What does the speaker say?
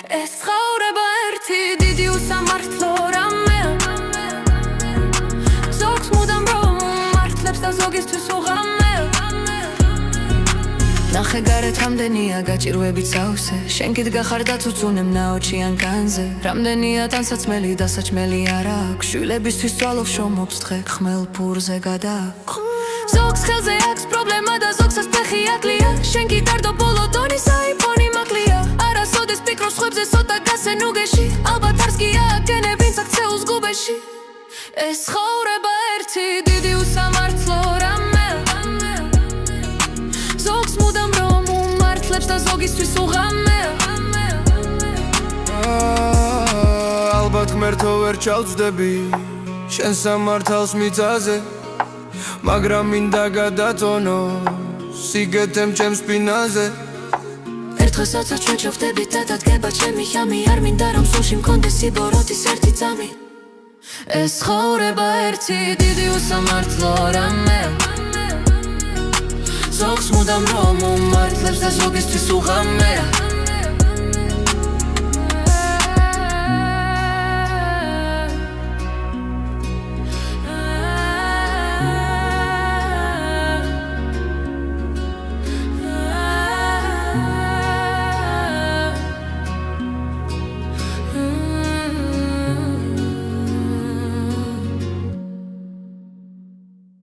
ეს ცხოვრება ერთი დიდი უსამართლო რამეა ზოგს მუდამ რომ უმართლებს და ზოგისთვის უღამეა ნახე გარეთ რამდენია გაჭირვებით სავსე შენ კიდგა ხარ დაწუწუნებ ნაოჩიან განზე რამდენია ტანსაცმელი და საჭმელი არ აქვს შვილებისთვის ძალով შრომობს დღე ხმელ ფურზე გადააქვს ზოგს ხელზე აქვს პრობლემა და ზოგსაც ფეხი აკლია შენ კიდარდო ბოლო დონის აიფონი მაკლია არასოდეს ფიქრობს ხვებზე სოტა გასენ უგეში ალბათ არც კი ააგენე ვინც აქცეულს გუბეში ეს ცხოვრება ერთი დიდი უსამართლო რამეა ზოგს მუდამ რომ უმართლებს და ზოგისთვის უღამეა ალბათ ღმერთო ვერ ჩავწდები შენ სამართალს მიწაზე მაგრამ მინდა გადატონო სიგეთემ ჩემს სპინაზე ერთხელსაც ჩვენ ჩავხდებით და დადგება ჩემი ხამი არ მინდა რომ სულში მქონდეს სიბოროტის ერთი ძამი ეს ცხოვრება ერთი დიდი უსამართლო რამეა ზოგს მუდამ რომ უმართლებს და ზოგისთვის უღამეა